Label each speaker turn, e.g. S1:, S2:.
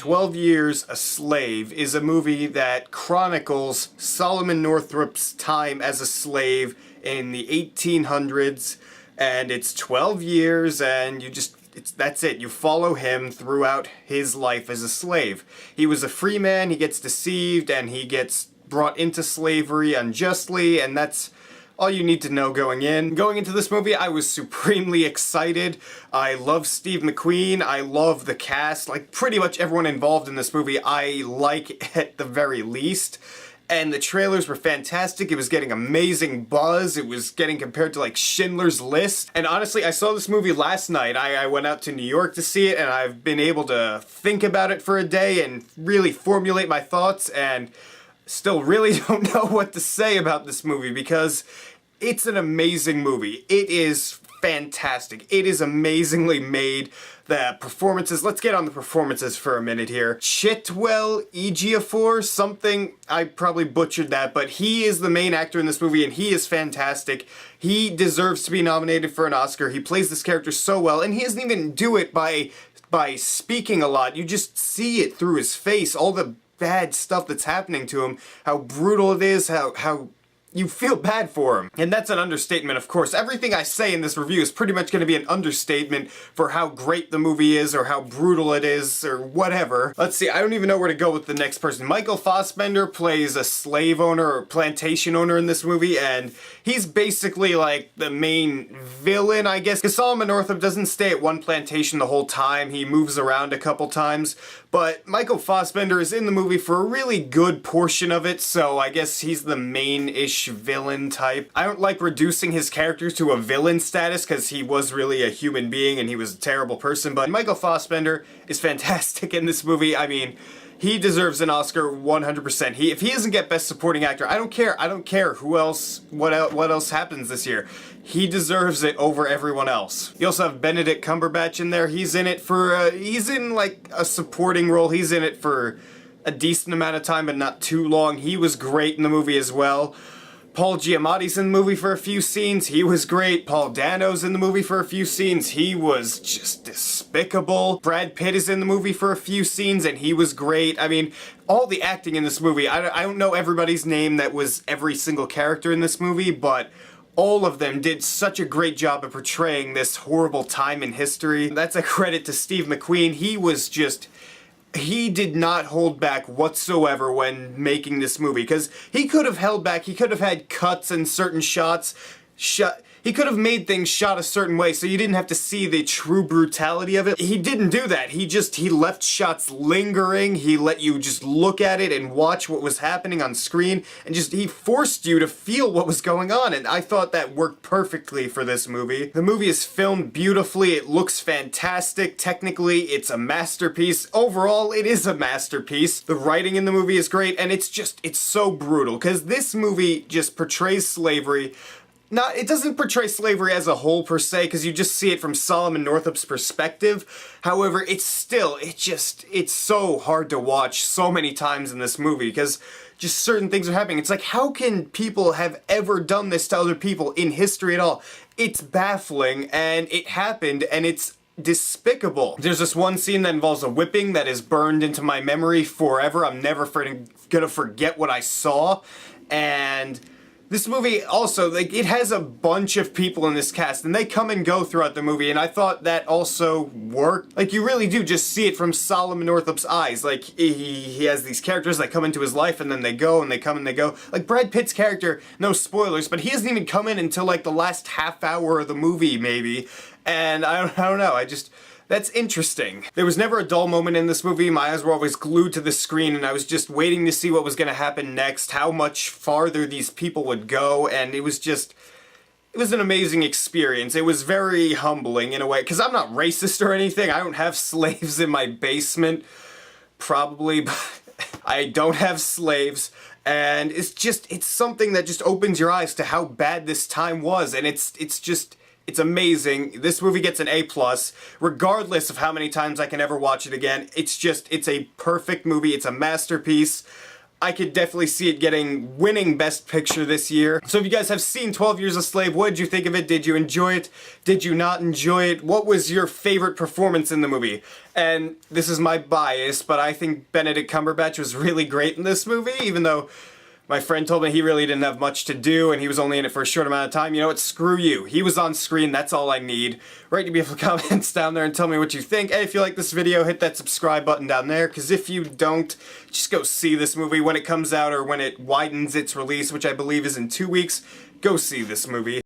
S1: 12 Years a Slave is a movie that chronicles Solomon Northup's time as a slave in the 1800s, and it's 12 years, and that's it. You follow him throughout his life as a slave. He was a free man, he gets deceived, and he gets brought into slavery unjustly, and that's all you need to know going in. Going into this movie, I was supremely excited. I love Steve McQueen. I love the cast. Like, pretty much everyone involved in this movie I like at the very least. And the trailers were fantastic. It was getting amazing buzz. It was getting compared to, like, Schindler's List. And honestly, I saw this movie last night. I went out to New York to see it, and I've been able to think about it for a day and really formulate my thoughts, and still really don't know what to say about this movie because it's an amazing movie. It is fantastic. It is amazingly made. The performances, let's get on the performances for a minute here. Chiwetel Ejiofor, something, I probably butchered that, but he is the main actor in this movie and he is fantastic. He deserves to be nominated for an Oscar. He plays this character so well, and he doesn't even do it by speaking a lot. You just see it through his face, all the bad stuff that's happening to him, how brutal it is, how you feel bad for him. And that's an understatement, of course. Everything I say in this review is pretty much going to be an understatement for how great the movie is, or how brutal it is, or whatever. Let's see, I don't even know where to go with the next person. Michael Fassbender plays a slave owner, or plantation owner in this movie, and he's basically like the main villain, I guess, because Solomon Northup doesn't stay at one plantation the whole time. He moves around a couple times, but Michael Fassbender is in the movie for a really good portion of it, so I guess he's the main-ish villain type. I don't like reducing his character to a villain status because he was really a human being and he was a terrible person, but Michael Fassbender is fantastic in this movie. I mean, he deserves an Oscar 100%. If he doesn't get Best Supporting Actor, I don't care. I don't care who else, what else happens this year. He deserves it over everyone else. You also have Benedict Cumberbatch in there. He's in it for, he's in like a supporting role. He's in it for a decent amount of time, but not too long. He was great in the movie as well. Paul Giamatti's in the movie for a few scenes. He was great. Paul Dano's in the movie for a few scenes. He was just despicable. Brad Pitt is in the movie for a few scenes, and he was great. I mean, all the acting in this movie, I don't know everybody's name that was every single character in this movie, but all of them did such a great job of portraying this horrible time in history. That's a credit to Steve McQueen. He did not hold back whatsoever when making this movie, because he could have held back. He could have had cuts and certain shots. He could have made things shot a certain way so you didn't have to see the true brutality of it. He didn't do that. He left shots lingering. He let you just look at it and watch what was happening on screen, and he forced you to feel what was going on, and I thought that worked perfectly for this movie. The movie is filmed beautifully. It looks fantastic. Technically, it's a masterpiece. Overall, it is a masterpiece. The writing in the movie is great, and it's so brutal, because this movie just portrays slavery. It doesn't portray slavery as a whole per se, because you just see it from Solomon Northup's perspective. However, it's so hard to watch so many times in this movie, because just certain things are happening. It's like, how can people have ever done this to other people in history at all? It's baffling, and it happened, and it's despicable. There's this one scene that involves a whipping that is burned into my memory forever. I'm never gonna forget what I saw, and this movie also, like, it has a bunch of people in this cast, and they come and go throughout the movie, and I thought that also worked. Like, you really do just see it from Solomon Northup's eyes. Like, he has these characters that come into his life, and then they go, and they come and they go. Like, Brad Pitt's character, no spoilers, but he doesn't even come in until, like, the last half hour of the movie, maybe. And I don't know, that's interesting. There was never a dull moment in this movie. My eyes were always glued to the screen, and I was just waiting to see what was gonna happen next, how much farther these people would go, and it was an amazing experience. It was very humbling in a way, because I'm not racist or anything. I don't have slaves in my basement, probably, but I don't have slaves, and it's something that just opens your eyes to how bad this time was, and it's amazing. This movie gets an A+, regardless of how many times I can ever watch it again. It's a perfect movie. It's a masterpiece. I could definitely see it winning Best Picture this year. So if you guys have seen 12 Years a Slave, what did you think of it? Did you enjoy it? Did you not enjoy it? What was your favorite performance in the movie? And this is my bias, but I think Benedict Cumberbatch was really great in this movie, even though my friend told me he really didn't have much to do and he was only in it for a short amount of time. You know what? Screw you. He was on screen. That's all I need. Write your beautiful comments down there and tell me what you think. And if you like this video, hit that subscribe button down there, because if you don't, just go see this movie when it comes out or when it widens its release, which I believe is in 2 weeks. Go see this movie.